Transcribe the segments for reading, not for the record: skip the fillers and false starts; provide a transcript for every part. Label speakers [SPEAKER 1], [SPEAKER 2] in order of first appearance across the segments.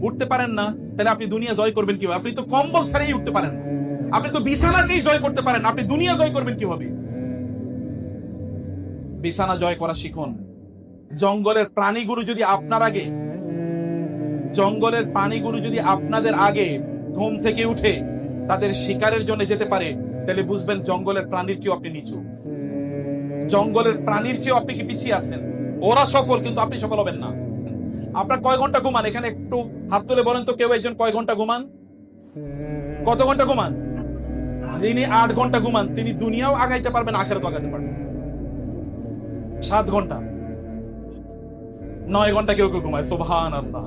[SPEAKER 1] উঠতে পারেন না, তাহলে আপনি দুনিয়া জয় করবেন কিভাবে? আপনি তো কম্বল ছাড়াই উঠতে পারেন, আপনি তো বিছানাকেই জয় করতে পারেন, আপনি দুনিয়া জয় করবেন কিভাবে? বিছানা জয় করা শিখুন। জঙ্গলের প্রাণীগুলো যদি আপনাদের আগে ঘুম থেকে উঠে তাদের শিকারের জন্য যেতে পারে, তাহলে বুঝবেন জঙ্গলের প্রাণীর চেয়েও আপনি নিচু, জঙ্গলের প্রাণীর চেয়েও আপনি কি পিছিয়ে আছেন। ওরা সফল, কিন্তু আপনি সফল হবেন না। আপনার কয় ঘন্টা ঘুমান? এখানে একটু হাত তুলে বলেন তো, কেউ একজন কয় ঘন্টা ঘুমান? কত ঘন্টা ঘুমান? যিনি 8 ঘন্টা ঘুমান তিনি দুনিয়াও আগাইতে পারবেন, আখেরাতও আগাইতে পারবেন। 7 ঘন্টা, 9 ঘন্টা কেউ কেউ ঘুমায়, সুবহানাল্লাহ।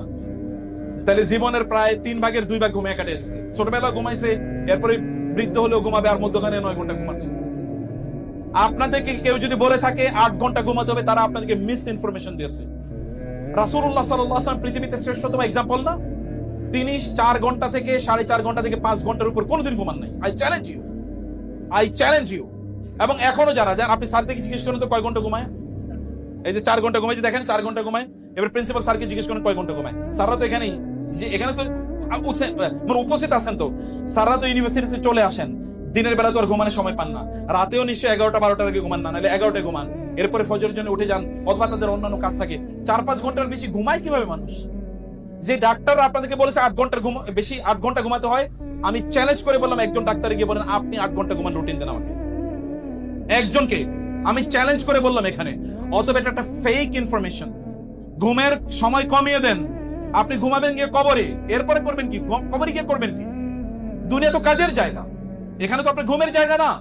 [SPEAKER 1] তাহলে জীবনের প্রায় 3 ভাগের 2 ভাগ ঘুমিয়ে কাটিয়ে দিচ্ছে। ছোটবেলা ঘুমাইছে, এরপরে বৃদ্ধ হলেও ঘুমাবে, আর মধ্যখানে 9 ঘন্টা ঘুমাচ্ছে। আপনাদেরকে কেউ যদি বলে থাকে 8 ঘন্টা ঘুমাতে হবে, তারা আপনাদেরকে মিস ইনফরমেশন দিয়েছে। রাসূলুল্লাহ সাল্লাল্লাহু আলাইহি ওয়াসাল্লাম পৃথিবীতে শ্রেষ্ঠতম एग्जांपल না? তিনি 4 ঘন্টা থেকে 4.5 ঘন্টা থেকে 5 ঘন্টার উপর কোনোদিন ঘুমান নাই। I challenge you. এবং এখনো যারা আপনি স্যার থেকে জিজ্ঞেস করেন তো কয় ঘন্টা ঘুমায়? এই যে 4 ঘন্টা ঘুমাইছে, দেখেন 4 ঘন্টা ঘুমায়। এবার প্রিন্সিপাল স্যারকে জিজ্ঞেস করেন কয় ঘন্টা ঘুমায়। স্যাররা তো এখানেই, যে এখানে তো উপস্থিত আছেন, তো স্যাররা তো ইউনিভার্সিটিতে চলে আসেন, দিনের বেলা তো আর ঘুমানোর সময় পান না, রাতেও নিশ্চয়ই 11টা-12টার আগে ঘুমান না, নাহলে 11টায় ঘুমান, এরপরে ফজরের জন্য উঠে যান, অথবা তাদের অন্যান্য কাজ থাকে। 4-5 ঘন্টার বেশি ঘুমায় কিভাবে মানুষ? যে ডাক্তার আপনাদেরকে বলেছে 8 ঘন্টার বেশি 8 ঘন্টা ঘুমাতে হয়, আমি চ্যালেঞ্জ করে বললাম একজন ডাক্তার গিয়ে বলেন আপনি 8 ঘন্টা ঘুমান, রুটিন দেন আমাকে। একজনকে আমি চ্যালেঞ্জ করে বললাম এখানে। অতএব এটা একটা ফেক ইনফরমেশন। ঘুমের সময় কমিয়ে দেন। আপনি ঘুমাবেন গিয়ে কবরে, এরপরে করবেন কি? কবরে গিয়ে করবেন কি? দুনিয়া তো কাজের জায়গা, এখানে তো আপনার ঘুমের জায়গা না।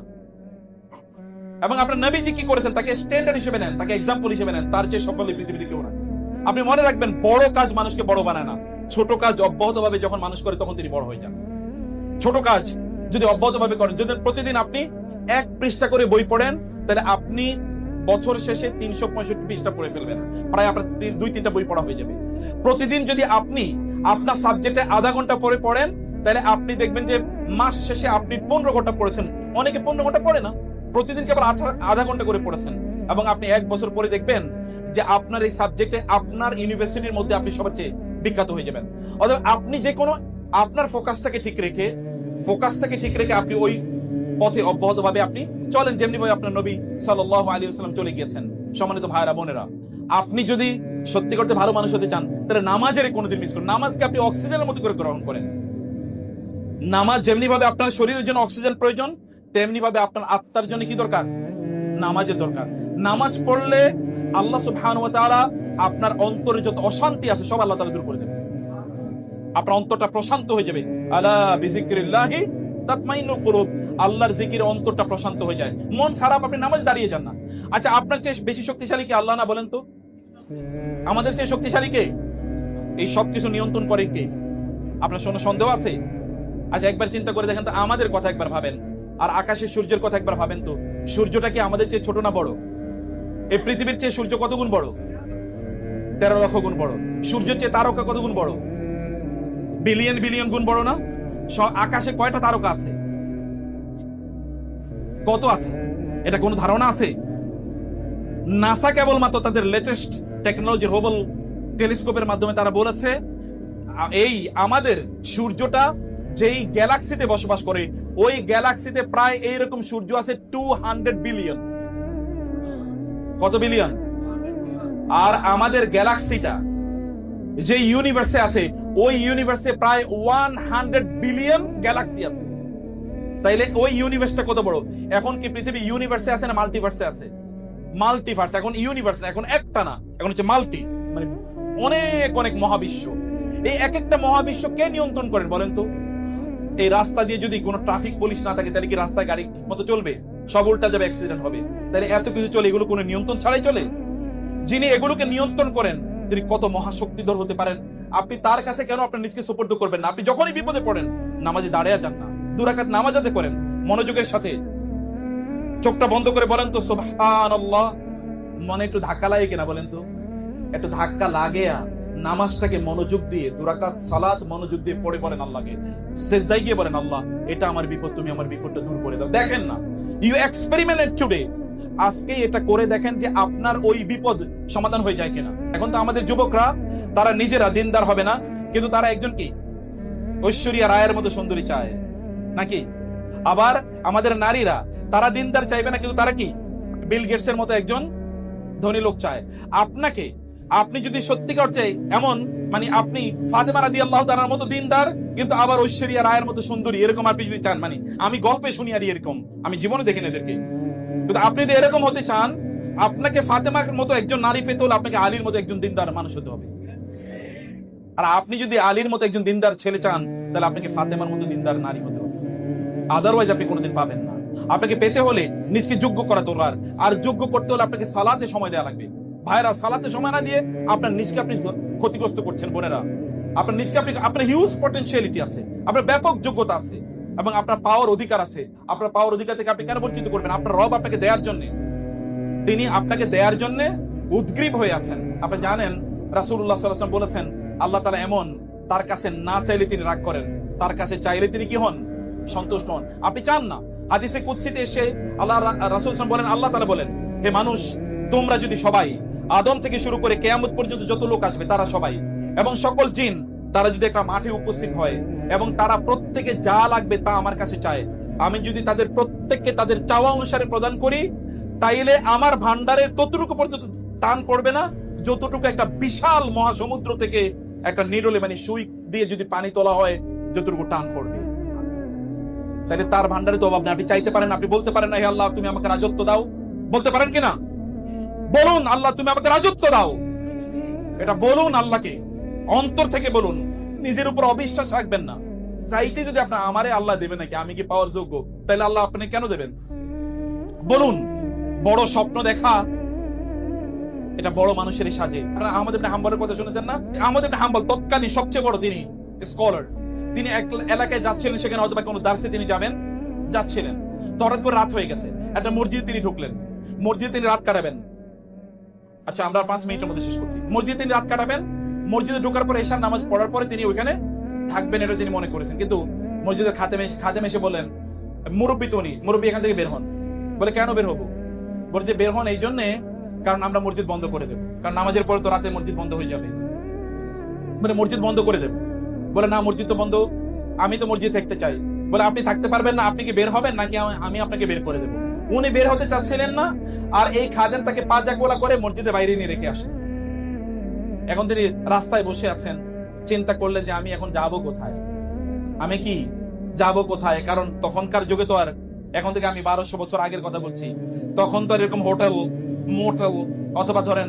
[SPEAKER 1] এবং আপনার নবীজি কি করেছেন, তাকে স্ট্যান্ডার্ড হিসেবে নেন, তাকে এক্সাম্পল হিসেবে নেন। তার চেয়ে সফল পৃথিবীতে কেউ না। আপনি মনে রাখবেন, বড় কাজ মানুষকে বড় বানায় না, ছোট কাজ অব্যাহতভাবে যখন মানুষ করে তখন তিনি বড় হয়ে যান। ছোট কাজ যদি অব্যাহতভাবে করেন, যদি প্রতিদিন আপনি 1 পৃষ্ঠা করে বই পড়েন, তাহলে আপনি বছর শেষে 365 পৃষ্ঠা পড়ে ফেলবেন, প্রায় আপনার 2-3টা বই পড়া হয়ে যাবে। প্রতিদিন যদি আপনি আপনার সাবজেক্টে আধা ঘন্টা পরে পড়েন, তাহলে আপনি দেখবেন যে মাস শেষে আপনি 15 ঘন্টা পড়েছেন। অনেকে 15 ঘন্টা পড়ে না, প্রতিদিন কেবল আধা ঘন্টা করে পড়েছেন, এবং আপনি 1 বছর পরে দেখবেন যে আপনার এই সাবজেক্টে আপনার ইউনিভার্সিটির মধ্যে আপনি সবচেয়ে বিখ্যাত হয়ে যাবেন। অতএব আপনি যে কোনো আপনার ফোকাসটাকে ঠিক রেখে আপনি ওই পথে অব্যাহতভাবে আপনি চলেন, যেমনি ভাবে আপনার নবী সাল্লাল্লাহু আলাইহি ওয়াসাল্লাম চলে গিয়েছেন। সম্মানিত ভাইরা বোনেরা, আপনি যদি সত্যি করতে ভালো মানুষ হতে চান, তাহলে নামাজের কোনোদিন মিস করুন। নামাজকে আপনি অক্সিজেনের মতো করে গ্রহণ করেন। নামাজ যেমনি ভাবে আপনার শরীরের জন্য অক্সিজেন প্রয়োজন, তেমনি ভাবে আপনার আত্মার জন্য কি দরকার? নামাজের দরকার। নামাজ পড়লে আল্লাহ সুবহানাহু ওয়া তাআলা আপনার অন্তরে যত অশান্তি আছে সব আল্লাহ তাআলা দূর করে দেবে। আপনার অন্তরটা প্রশান্ত হয়ে যাবে। আলা বিযিকরিল্লাহি তাতমাইন্নুল কুলুব। আল্লাহর জিকিরে অন্তরটা প্রশান্ত হয়ে যায়। মন খারাপ, আপনি নামাজ দাঁড়িয়ে যান না। আচ্ছা, আপনার চেয়ে বেশি শক্তিশালী কি আল্লাহ না? বলেন তো, আমাদের চেয়ে শক্তিশালী কে? এই সবকিছু নিয়ন্ত্রণ করে কে? আপনার কোনো সন্দেহ আছে? আচ্ছা, একবার চিন্তা করে দেখেন তো, আমাদের কথা একবার ভাবেন, আর আকাশের সূর্যের কথা একবার ভাবেন তো। সূর্যটা কি আমাদের চেয়ে ছোট না বড়? এই পৃথিবীর চেয়ে সূর্য কত গুণ বড়? 13 লক্ষ গুণ বড়। সূর্যের চেয়ে তারকা কত গুণ বড়? বিলিয়ন বিলিয়ন গুণ বড় না? আকাশে কয়টা তারকা আছে? কত আছে? এটা কোনো ধারণা আছে? নাসা কেবলমাত্র তাদের লেটেস্ট টেকনোলজি হাবল টেলিস্কোপের মাধ্যমে তারা বলেছে, এই আমাদের সূর্যটা যেই গ্যালাক্সিতে বসবাস করে, ওই গ্যালাক্সিতে প্রায় এইরকম সূর্য আছে 200 বিলিয়ন। কত বিলিয়ন? আর আমাদের গ্যালাক্সিটা যে ইউনিভার্সে আছে, ওই ইউনিভার্সে প্রায় 100 বিলিয়ন গ্যালাক্সি আছে। তাইলে ওই ইউনিভার্সটা কত বড়? এখন কি পৃথিবী ইউনিভার্সে আছে না মাল্টিভার্সে আছে? মাল্টিভার্স। এখন ইউনিভার্স না, এখন একটা না, এখন হচ্ছে মাল্টি, মানে অনেক অনেক মহাবিশ্ব। এই এক একটা মহাবিশ্ব কে নিয়ন্ত্রণ করেন বলেন তো? এই রাস্তা দিয়ে যদি কোনো ট্রাফিক পুলিশ না থাকে, তাহলে কি রাস্তায় গাড়ি মতো চলবে? সব উল্টা যাবে, অ্যাক্সিডেন্ট হবে। তাহলে এত কিছু চলে, এগুলো কোনো নিয়ন্ত্রণ ছাড়াই চলে? যিনি এগুলোকে নিয়ন্ত্রণ করেন তিনি কত মহাশক্তিধর হতে পারেন? আপনি তার কাছে কেন আপনার নিজকে সুপর্দ করবেন না? আপনি যখনই বিপদে পড়েন নামাজে দাঁড়িয়ে যান না, 2 রাকাত নামাজ আদায় করেন মনোযোগের সাথে। চোখটা বন্ধ করে বলেন তো সুবহানাল্লাহ। মনে একটু ধাক্কা লাগে কিনা বলেন তো? একটু ধাক্কা লাগে। নামাজটাকে মনোযোগ দিয়ে 2 রাকাত সালাত মনোযোগ দিয়ে পড়ে বলেন আল্লাহকে, সিজদায় গিয়ে বলেন, আল্লাহ এটা আমার বিপদ, তুমি আমার বিপদটা দূর করে দাও। দেখেন না, ইউ এক্সপেরিমেন্ট টুডে, আজকে এটা করে দেখেন যে আপনার ওই বিপদ সমাধান হয়ে যায় কিনা। এখন তো আমাদের যুবকরা তারা নিজেরা দিনদার হবে না, কিন্তু তারা একজন কি ঐশ্বরিয়া রায়ের মতো সুন্দরী চায় নাকি? আবার আমাদের নারীরা তারা দিনদার চাইবে না, কিন্তু তারা কি বিল গেটস এর মতো একজন ধনী লোক চায়। আপনাকে, আপনি যদি সত্যিকার চাই এমন, মানে আপনি ফাতেমা রাদিয়াল্লাহু তাআলার মতো দিনদার কিন্তু আবার ঐশ্বরিয়া রায়ের মতো সুন্দরী, এরকম আপনি যদি চান, মানে আমি গল্পে শুনি আর এরকম, আমি জীবনে দেখিনি এদেরকে, কিন্তু আপনি যদি এরকম হতে চান, আপনাকে ফাতেমার মতো একজন নারী পেতে হলে আপনাকে আলীর মতো একজন দিনদার মানুষ হতে হবে। আর আপনি যদি আলীর মতো একজন দিনদার ছেলে চান, তাহলে আপনাকে ফাতেমার মতো দিনদার নারী হতে হবে, আদারওয়াইজ আপনি কোনোদিন পাবেন না। আপনাকে পেতে হলে নিজকে যোগ্য করা দরকার, আর যোগ্য করতে হলে আপনাকে সালাতে সময় দেওয়া লাগবে। ভাইরা, সালাতে সময় না দিয়ে আপনার নিজকে আপনি ক্ষতিগ্রস্ত করছেন। বোনেরা, আপনার নিজকে আপনি, আপনার হিউজ পটেনশিয়ালিটি আছে, আপনার ব্যাপক যোগ্যতা আছে এবং আপনার পাওয়ার অধিকার আছে। আপনার পাওয়ার অধিকার থেকে আপনি কেন বঞ্চিত করবেন? আপনার রব আপনাকে দেওয়ার জন্য, তিনি আপনাকে দেওয়ার জন্য উদ্গ্রীব হয়ে আছেন। আপনি জানেন রাসূলুল্লাহ সাল্লাল্লাহু আলাইহি ওয়াসাল্লাম বলেছেন, আল্লাহ তাআলা এমন, তার কাছে না চাইলে তিনি রাগ করেন, তার কাছে চাইলে তিনি কি হন? সন্তুষ্ট হন। আপনি চান না। হাদিসে কুদসিতে এসে আল্লাহ রাসূল বলেন, আল্লাহ তাআলা বলেন, হে মানুষ, তোমরা যদি সবাই আদম থেকে শুরু করে কিয়ামত পর্যন্ত যত লোক আসবে তারা সবাই এবং সকল জিন তারা যদি একটা মাঠে উপস্থিত হয় এবং তারা প্রত্যেকে যা লাগবে তা আমার কাছে চায়, আমি যদি তাদের প্রত্যেককে তাদের চাওয়া অনুসারে প্রদান করি, তাইলে আমার ভান্ডারের ততটুকু পর্যন্ত টান পড়বে না যতটুকু একটা বিশাল মহাসমুদ্র থেকে একটা নিডলে, মানে সুই দিয়ে যদি পানি তোলা হয় যতটুকু টান পড়বে। তাহলে তার ভান্ডারে তো অভাব নেই। আপনি চাইতে পারেন, আপনি বলতে পারেন না, হে আল্লাহ তুমি আমাকে রাজত্ব দাও, বলতে পারেন কিনা? বলুন, আল্লাহ তুমি আমাকে রাজত্ব দাও, এটা বলুন আল্লাহকে, অন্তর থেকে বলুন, নিজের উপর অবিশ্বাস রাখবেন না। চাইতে যদি আপনার আমারে আল্লাহ দেবে নাকি, আমি কি পাওয়ার যোগ্য, তাহলে আল্লাহ আপনি কেন দেবেন? বলুন। বড় স্বপ্ন দেখা এটা বড় মানুষেরই সাজে। আপনারা আহমদ ইবনে হাম্বলের কথা শুনেছেন না? আহমদ ইবনে হাম্বল তৎকালীন সবচেয়ে বড় তিনি স্কলার। তিনি এক এলাকায় যাচ্ছিলেন, সেখানে হয়তো কোনো দার্সে তিনি যাচ্ছিলেন, হঠাৎ করে রাত হয়ে গেছে, একটা মসজিদে তিনি ঢুকলেন, মসজিদে তিনি রাত কাটাবেন। আচ্ছা, আমরা 5 মিনিটের মধ্যে শেষ করছি। মসজিদে তিনি রাত কাটাবেন, মসজিদে ঢোকার পরে এশার নামাজ পড়ার পরে তিনি ওইখানে থাকবেন, এটা তিনি মনে করেছেন। কিন্তু মসজিদের খাদেম এসে বললেন, মুরব্বী তো উনি, মুরব্বী এখান থেকে বের হন। বলে কেন বের হবো? বলে যে বের হন এই জন্যে, কারণ আমরা মসজিদ বন্ধ করে দেবো, কারণ নামাজের পরে তো রাতে মসজিদ বন্ধ হয়ে যাবে, মানে মসজিদ বন্ধ করে দেবো। বলে না, মসজিদ তো বন্ধ, আমি তো মসজিদ থাকতে চাই। বলে আপনি থাকতে পারবেন না, আপনি কি বের হবেন নাকি আমি আপনাকে বের করে দেবো? উনি বের হতে চাচ্ছিলেন না, আর এই খাদেম তাকে পাজাকোলা করে মসজিদের বাইরে নিয়ে রেখে আসেন। এখন তিনি রাস্তায় বসে আছেন, চিন্তা করলেন যে আমি এখন যাব কোথায়, আমি কি যাব কোথায়? কারণ তখনকার যুগে তো আর, এখন থেকে আমি 1200 বছর আগের কথা বলছি, তখন তো এরকম হোটেল, মোটেল অথবা ধরেন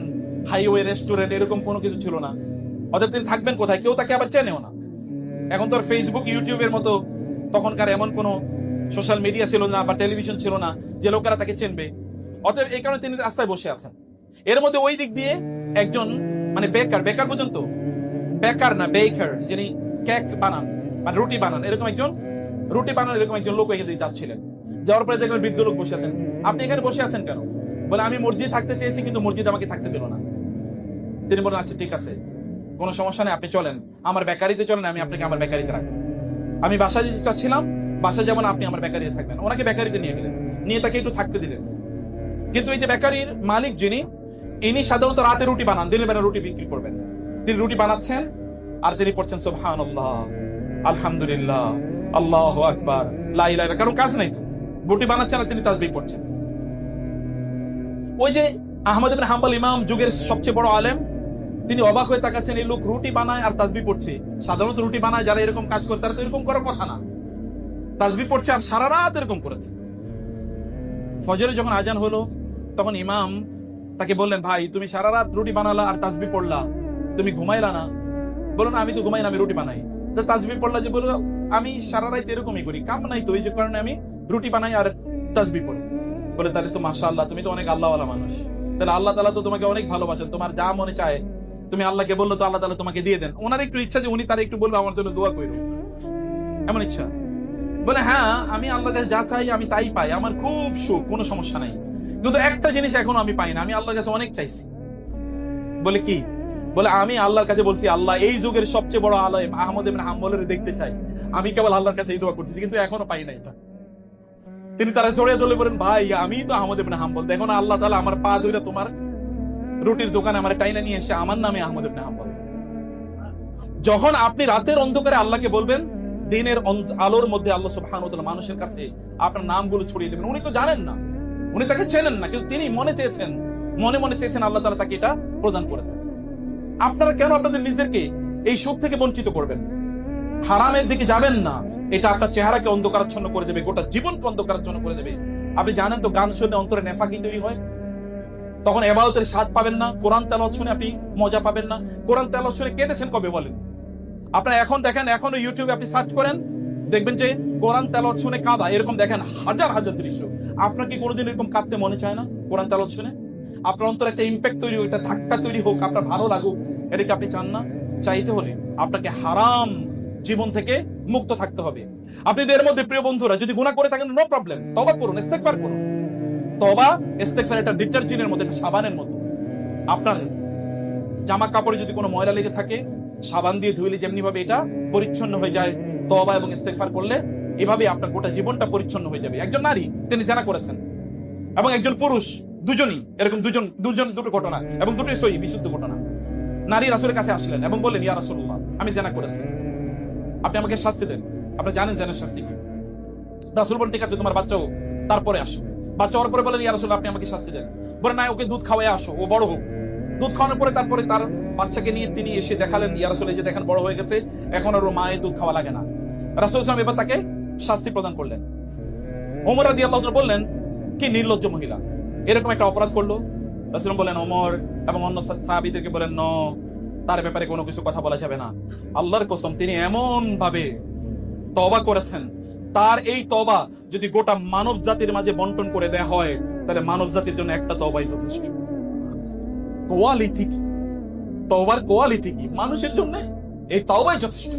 [SPEAKER 1] হাইওয়ে রেস্টুরেন্ট এরকম কোনো কিছু ছিল না। অতএব তিনি থাকবেন কোথায়? কেউ তাকে আবার চেনেও না। এখন তো আর ফেসবুক, ইউটিউবের মতো তখনকার এমন কোনো সোশ্যাল মিডিয়া ছিল না বা টেলিভিশন ছিল না যে লোকেরা তাকে চিনবে। অতএব এই কারণে তিনি রাস্তায় বসে আছেন। এর মধ্যে ওই দিক দিয়ে একজন, মানে বেকার পর্যন্ত, বেকার না বেকার, যিনি কেক বানান, মানে রুটি বানান, এরকম একজন লোক এখানে যাচ্ছিলেন। যাওয়ার পরে দেখবেন বৃদ্ধ লোক বসে আছেন। আপনি এখানে বসে আছেন কেন? বলে আমি মসজিদে থাকতে চেয়েছি, কিন্তু মসজিদ আমাকে থাকতে দিল না। তিনি বলেন আচ্ছা ঠিক আছে, কোনো সমস্যা নেই, আপনি চলেন আমার বেকারিতে চলেন, আমি আপনাকে আমার বেকারিতে রাখবো। আমি বাসায় যেতে চাচ্ছিলাম, বাসায় যেমন আপনি আমার বেকারিতে থাকবেন। ওনাকে বেকারিতে নিয়ে গেলেন, নিয়ে তাকে একটু থাকতে দিলেন। কিন্তু এই যে বেকারির মালিক যিনি, ইনি সাধারণত রাতে রুটি বানান, দিনের বেলা রুটি বিক্রি করবেন। তিনি রুটি বানাচ্ছেন আর তিনি পড়ছেন সুবহানাল্লাহ, আলহামদুলিল্লাহ, আল্লাহু আকবার, লা ইলাহা ইল্লাল্লাহ। কারণ কাজ নাই তো, রুটি বানাচ্ছেন আর তিনি তাসবিহ পড়ছেন। ওই যে আহমদ ইবনে হাম্বল ইমাম, যুগের সবচেয়ে বড় আলেম, তিনি অবাক হয়ে তাকাচ্ছেন, এই লোক রুটি বানায় আর তাসবিহ পড়ছে। সাধারণত রুটি বানায় যারা এরকম কাজ করে তারা তো এরকম করার কথা না, তাসবিহ পড়ছে আর সারা রাত এরকম করেছে। ফজরে যখন আজান হলো তখন ইমাম তাকে বললেন, ভাই তুমি সারা রাত রুটি বানালা আর তাসবিহ পড়লা, তুমি ঘুমাইলা না? বলো না, আমি তো ঘুমাই না, আমি রুটি বানাই। তাসবিহ পড়লা যে? বলো আমি সারা রাত এরকমই করি, কাম নাই তো, এই যে কারণে আমি রুটি বানাই আর তাসবিহ পড়ি। বলে তাহলে তো মাশাআল্লাহ, তুমি তো অনেক আল্লাহওয়ালা মানুষ, তাহলে আল্লাহ তাআলা তো তোমাকে অনেক ভালোবাসেন, তোমার যা মনে চায় তুমি আল্লাহকে বললো তো আল্লাহ তাআলা তোমাকে দিয়ে দেন। ওনার একটু ইচ্ছা যে উনি তারা একটু বলবো আমার জন্য দোয়া করো, এমন ইচ্ছা। বলে হ্যাঁ, আমি আল্লাহর কাছে যা চাই আমি তাই পাই, আমার খুব সুখ, কোনো সমস্যা নাই। কিন্তু একটা জিনিস এখনো আমি পাই না, আমি আল্লাহর কাছে অনেক চাইছি। বলে কি? বলে আমি আল্লাহর কাছে বলছি, আল্লাহ এই যুগের সবচেয়ে বড় আলেম আহমদ ইবনে হাম্বলের দেখতে চাই, আমি কেবল আল্লাহর কাছে এই দোয়া করতেছি, কিন্তু এখনো পাই না এটা। তিনি তারা জড়িয়ে ধরে বলেন, ভাই আমি তো আহমদ ইবনে হাম্বল, দেখো না আল্লাহ তাআলা আমার পা ধরে তোমার রুটির দোকানে আমার টাইনা নিয়ে এসে আমার নামে আহমদ ইবনে হাম্বল। যখন আপনি রাতের অন্ধকারে আল্লাহকে বলবেন, দিনের আলোর মধ্যে আল্লাহ সুবহানাহু ওয়া তাআলা মানুষের কাছে আপনার নামগুলো ছড়িয়ে দেবেন। উনি তো জানেন না, উনি তাকে চেনেন না, কিন্তু তিনি মনে চেয়েছেন, মনে মনে চেয়েছেন, আল্লাহ তাআলা তাকে এটা প্রদান করেছেন। আপনারা কেন আপনাদের নিজেদেরকে এই সুখ থেকে বঞ্চিত করবেন? হারামের দিকে যাবেন না, এটা আপনার চেহারাকে অন্ধকারাচ্ছন্ন করে দেবে, গোটা জীবনকে অন্ধকারাচ্ছন্ন করে দেবে। আপনি জানেন তো, গান শুনে অন্তরে নেফাকি তৈরি হয়, তখন ইবাদতের স্বাদ পাবেন না। কোরআন তেলাওয়াত শুনে আপনি মজা পাবেন না। কোরআন তেলাওয়াত শুনে কেঁদেছেন কবে বলেন? আপনারা এখন দেখেন, এখনো ইউটিউবে আপনি সার্চ করেন, দেখবেন যে কোরআন তেলাওয়াত শুনে কাঁদা, এরকম দেখেন হাজার হাজার দৃশ্য। আপনার কি কোনোদিন এরকম কাঁদতে মনে চায় না কোরআন তেলাওয়াত শুনে? আপনার অন্তরে একটা ইম্প্যাক্ট তৈরি হোক, একটা ধাক্কা তৈরি হোক, আপনার ভালো লাগুক, এটা কি আপনি চান না? চাইতে হলে আপনাকে হারাম জীবন থেকে মুক্ত থাকতে হবে। আপনি এর মধ্যে প্রিয় বন্ধুরা যদি গুনাহ করে থাকেন, নো প্রবলেম, তওবা করুন, ইস্তেগফার করুন। তওবা ইস্তেগফার এটা ডিটারজেন্টের মতো, এটা সাবানের মতো। আপনার জামা কাপড়ে যদি কোনো ময়লা লেগে থাকে, সাবান দিয়ে ধুইলে যেমনি ভাবে এটা পরিচ্ছন্ন হয়ে যায়, তওবা এবং ইস্তেগফার করলে এভাবে আপনার গোটা জীবনটা পরিচ্ছন্ন হয়ে যাবে। একজন নারী, তিনি জিনা করেছেন, এবং একজন পুরুষ, দুজনই এরকম, দুটো ঘটনা, এবং দুটোই সহি বিশুদ্ধ ঘটনা। নারী রাসূলের কাছে আসলেন এবং বললেন, ইয়া রাসূলুল্লাহ, আমি জিনা করেছি, আপনি আমাকে শাস্তি দেন। আপনি জানেন জিনার শাস্তি কি? রাসূল বলেন, ঠিক আছে, তোমার বাচ্চা হোক, তারপরে আসো। বাচ্চা হওয়ার পরে বলেন, ইয়া রাসূলুল্লাহ, আপনি আমাকে শাস্তি দেন। বলেন, না, ওকে দুধ খাওয়াই আসো, ও বড় হোক। দুধ খাওয়ানোর পরে তারপরে তার বাচ্চাকে নিয়ে তিনি এসে দেখালেন, ইয়া রাসূল, এই যে দেখেন বড় হয়ে গেছে, এখন আর ও মায়ের দুধ খাওয়া লাগে না। রাসূল সাল্লাল্লাহু আলাইহি ওয়াসাল্লাম এবার তাকে শাস্তি প্রদান করলেন। ওমর রাদিয়াল্লাহু আনহু বললেন, কি নির্লজ্জ মহিলা, এরকম একটা অপরাধ করলো। রাসূল বলেন, ওমর এবং অন্য সাহাবীদেরকে বলেন, ন, তার ব্যাপারে কোনো কিছু কথা বলা যাবে না। আল্লাহর কসম, তিনি এমন ভাবে তওবা করেছেন, তার এই তওবা যদি গোটা মানব জাতির মাঝে বন্টন করে দেয়া হয়, তাহলে মানব জাতির জন্য একটা তওবাই যথেষ্ট। কোয়ালিটি কি তওবার, কোয়ালিটি কি মানুষের জন্য, এই তওবাই যথেষ্ট।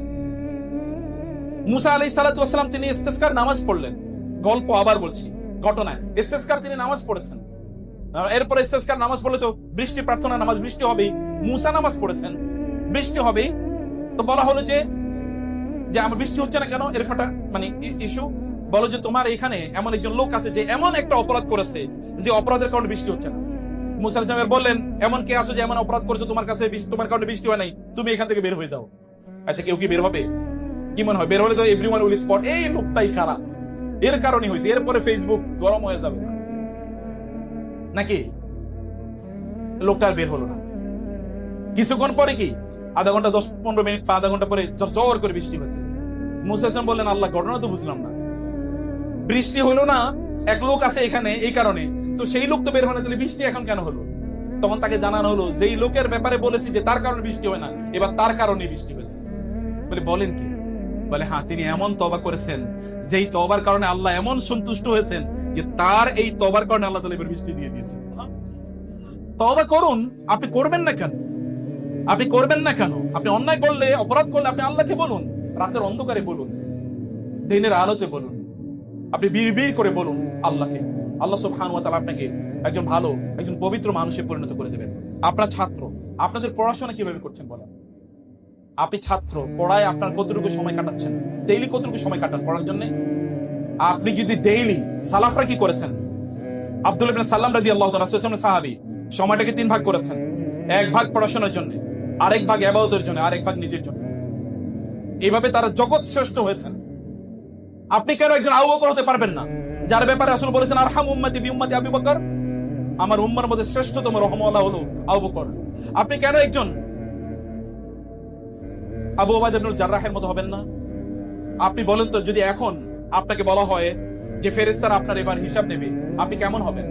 [SPEAKER 1] মুসা আলাইহিস সালাতু ওয়াস সালাম তিনি ইস্তেসকার নামাজ পড়লেন। গল্প আবার বলছি, ঘটনা। ইস্তেসকার তিনি নামাজ পড়েছেন, এরপরে ইস্তেসকার নামাজ পড়লে তো বৃষ্টি প্রার্থনা নামাজ, বৃষ্টি হবে। মুসা নামাজ পড়েছেন, বৃষ্টি হবে। তো বলা হলো যে আমার বৃষ্টি হচ্ছে না কেন, এরকম একটা মানে ইস্যু। বলো যে তোমার এখানে এমন একজন লোক আছে যে এমন একটা অপরাধ করেছে যে অপরাধের কারণে বৃষ্টি হচ্ছে না। মুসা আলাইহিস সালাম বললেন, এমন কে আছো যে এমন অপরাধ করেছো তোমার কাছে তোমার কারণে বৃষ্টি হয় নাই, তুমি এখান থেকে বের হয়ে যাও। আচ্ছা, কেউ কি বের হবে? কি মনে হয় বের হলে তো এভরিওয়ান উইল স্পট এই লোকটাই খারাপ, এর কারণে হয়েছে, এরপরে ফেসবুক গরম হয়ে যাবে নাকি? লোকটা আর বের হলো না। কিছুক্ষণ পরে কি, আধা ঘন্টা 10-15 মিনিট বা আধা ঘন্টা পরে জোর করে বৃষ্টি হয়েছে। মুসা আলাইহিস সালাম বললেন, আল্লাহ, ঘটনা তো বুঝলাম না, বৃষ্টি হলো না, এক লোক আছে এখানে এই কারণে, তো সেই লোক তো বের হয় না, তাহলে বৃষ্টি এখন কেন হলো? তখন তাকে জানানো হলো, যেই লোকের ব্যাপারে বলেছি যে তার কারণে বৃষ্টি হয় না, এবার তার কারণে বৃষ্টি হয়েছে। বলে, বলেন কি? বলে, হ্যাঁ, তিনি এমন তওবা করেছেন যেই তওবার কারণে আল্লাহ এমন সন্তুষ্ট হয়েছেন যে তার এই তওবার কারণে আল্লাহ তাআলা এবার বৃষ্টি দিয়ে দিয়েছে। তওবা করুন। আপনি করবেন না কেন? আপনি করবেন না কেন? আপনি অন্যায় করলে, অপরাধ করলে আপনি আল্লাহকে বলুন, রাতের অন্ধকারে বলুন, দিনের আলোতে বলুন, আপনি বিড়বিড় করে বলুন আল্লাহকে। আল্লাহ সুবহানাহু ওয়া তাআলা আপনাকে একজন ভালো, একজন পবিত্র মানুষে পরিণত করে দেবেন। আপনার ছাত্র, আপনাদের পড়াশোনা কিভাবে করছেন বলেন? আপনি ছাত্র, পড়ায় আপনার কতটুকু সময় কাটাচ্ছেন? ডেইলি কতটুকু সময় কাটান পড়ার জন্য? আপনি যদি ডেইলি, সালাফরা কি করেছেন? আব্দুল্লাহ ইবনে সাল্লাম রাদিয়াল্লাহু তাআলা রাসূলের সাহাবী, সময়টাকে 3 ভাগ করেছেন। 1 ভাগ পড়াশোনার জন্য, আরেক ভাগ ইবাদতের জন্য, আরেক ভাগ নিজের জন্য। এইভাবে তারা জগৎ শ্রেষ্ঠ হয়েছেন। আপনি কেন একজন আবু বকর হতে পারবেন না, যার ব্যাপারে রাসূল বলেছেন, আরহাম উম্মতি বি উম্মতি আবু বকর, আমার উম্মার মধ্যে শ্রেষ্ঠতম রহমওয়ালা হলো আবু বকর। আপনি কেন একজন আবু উবাইদা ইবনে জাররাহের মতো হবেন না? আপনি বলেন তো, যদি এখন আপনাকে বলা হয় যে ফেরেশতারা আপনার এবার হিসাব নেবে, আপনি কেমন হবেন?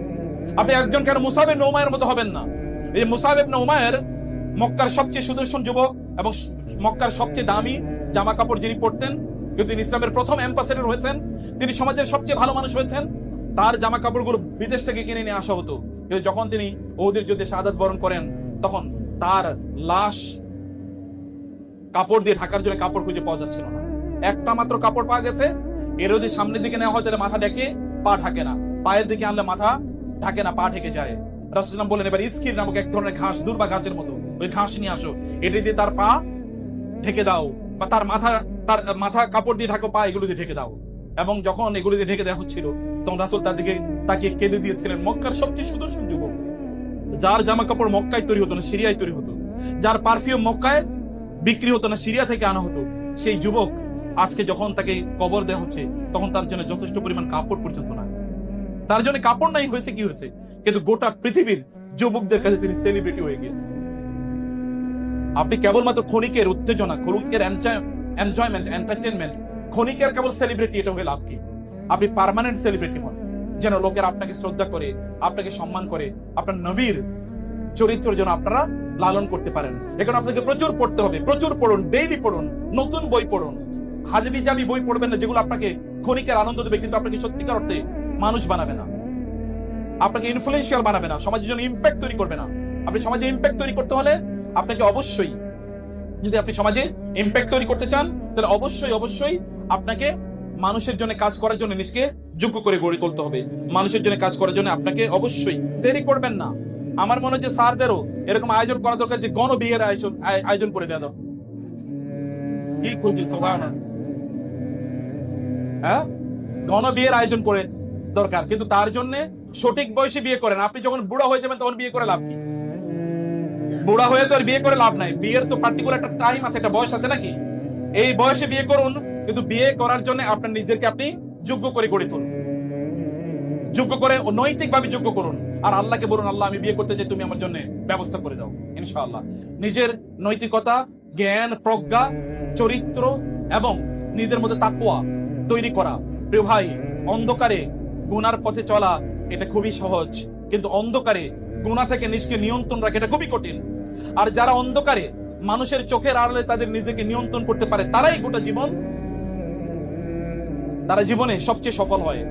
[SPEAKER 1] আপনি একজন কেন মুসাব ইবনে উমাইরের মতো হবেন না? এই মুসাব ইবনে উমাইর মক্কার সবচেয়ে সুদর্শন যুবক এবং মক্কার সবচেয়ে দামি জামা কাপড় যিনি পরতেন, কিন্তু তিনি ইসলামের প্রথম অ্যাম্বাসেডর হয়েছেন, তিনি সমাজের সবচেয়ে ভালো মানুষ হয়েছেন। তার জামা কাপড়গুলো বিদেশ থেকে কিনে নিয়ে আসা হতো, কিন্তু যখন তিনি উহুদের যুদ্ধে শাহাদাত বরণ করেন, তখন তার লাশ কাপড় দিয়ে ঢাকার জন্য কাপড় খুঁজে পাওয়া যাচ্ছিল না। একটা মাত্র কাপড় পাওয়া গেছে, এর যদি সামনের দিকে নেওয়া হয় তাহলে মাথা ঢেকে, পা ঢাকে না, পায়ের দিকে আনলে মাথা ঢাকে না, পা ঢেকে যায়। রাসূল সাল্লাল্লাহু বলেন, এবার ইসকির নামক এক ধরনের ঘাস, দুর্বা ঘাসের মতো, ওই ঘাস নিয়ে আসো, এটা দিয়ে তার পা ঢেকে দাও, বা তার মাথা কাপড় দিয়ে ঢাকো, পা এগুলো দিয়ে ঢেকে দাও। এবং যখন এগুলো দিয়ে ঢেকে দেওয়া হচ্ছিল, তখন রাসূল তার দিকে তাকিয়ে কেঁদে দিয়েছিলেন। মক্কার সবচেয়ে সুদর্শন যুবক, যার জামা কাপড় মক্কায় তৈরি হতো না, সিরিয়ায় তৈরি হতো, যার পারফিউম মক্কায় বিক্রি হতো না, সিরিয়া থেকে আনা হতো। সেই যুবক আজকে যখন তাকে কবর দেওয়া হচ্ছে, তখন তার জন্য যথেষ্ট পরিমাণ কাপড় পর্যন্ত না, তার জন্য কাপড় নাই, হয়েছে কি হয়েছে, কিন্তু গোটা পৃথিবীর যুবকদের কাছে তিনি সেলিব্রিটি হয়ে গিয়েছেন। আপনি কেবলমাত্র ক্ষণিকের উত্তেজনা, ক্ষণিকের এনজয়মেন্ট, এন্টারটেনমেন্ট, ক্ষণিকের কেবল সেলিব্রিটি, এটা হয়ে লাভ কি? আপনি পার্মানেন্ট সেলিব্রিটি হন, যেন লোকের আপনাকে শ্রদ্ধা করে, আপনাকে সম্মান করে, আপনার নবীর চরিত্র যেন আপনারা লালন করতে পারেন। এখন আপনাকে প্রচুর পড়তে হবে, প্রচুর পড়ুন, ডেইলি পড়ুন, নতুন বই পড়ুন। হাজবি জাবি বই পড়বেন না, যেগুলো আপনাকে ক্ষণিকের আনন্দ দেবে কিন্তু আপনাকে সত্যিকার অর্থে মানুষ বানাবে না, আপনাকে ইনফ্লুয়েন্সিয়াল বানাবে না, সমাজের জন্য ইম্প্যাক্ট তৈরি করবে না। আপনি সমাজে ইম্প্যাক্ট তৈরি করতে হলে আপনাকে অবশ্যই, যদি আপনি সমাজে ইম্প্যাক্ট তৈরি করতে চান, তাহলে অবশ্যই অবশ্যই আপনাকে মানুষের জন্য কাজ করার জন্য নিজেকে যোগ্য করে গড়ে তুলতে হবে। মানুষের জন্য কাজ করার জন্য আপনাকে অবশ্যই দেরি করবেন না। আমার মনে হয় যে স্যারদেরও এরকম আয়োজন করা দরকার, যে গণ বিয়ের আয়োজন করে দেওয়া দরকার। কি খুঁজছেন সুবহানাল্লাহ? হ্যাঁ, গণ বিয়ের আয়োজন করে দরকার, কিন্তু তার জন্য সঠিক বয়সে বিয়ে করেন। আপনি যখন বুড়া হয়ে যাবেন তখন বিয়ে করে লাভ কি? বুড়া হয়ে তো আর বিয়ে করে লাভ নাই। বিয়ের তো পার্টিকুলার একটা টাইম আছে, একটা বয়স আছে নাকি? এই বয়সে বিয়ে করুন, কিন্তু বিয়ে করার জন্য আপনার নিজেকে আপনি যোগ্য করে গড়ে তুলুন, যোগ্য করে, নৈতিক ভাবে যোগ্য করুন। আর আল্লাহকে বলুন, আল্লাহ আমি বিয়ে করতে চাই, তুমি আমার জন্য ব্যবস্থা করে দাও, ইনশাআল্লাহ। নিজের নৈতিকতা, জ্ঞান, প্রজ্ঞা, চরিত্র এবং নিজের মধ্যে তাকওয়া তৈরি করা। প্রিয় ভাই, অন্ধকারে গুনার পথে চলা এটা খুবই সহজ, কিন্তু অন্ধকারে গুনাহ থেকে নিজকে নিয়ন্ত্রণ রাখা এটা খুবই কঠিন। আর যারা অন্ধকারে মানুষের চোখের আড়ালে তাদের নিজেকে নিয়ন্ত্রণ করতে পারে, তারাই গোটা জীবন, তারা জীবনে সবচেয়ে সফল হয়।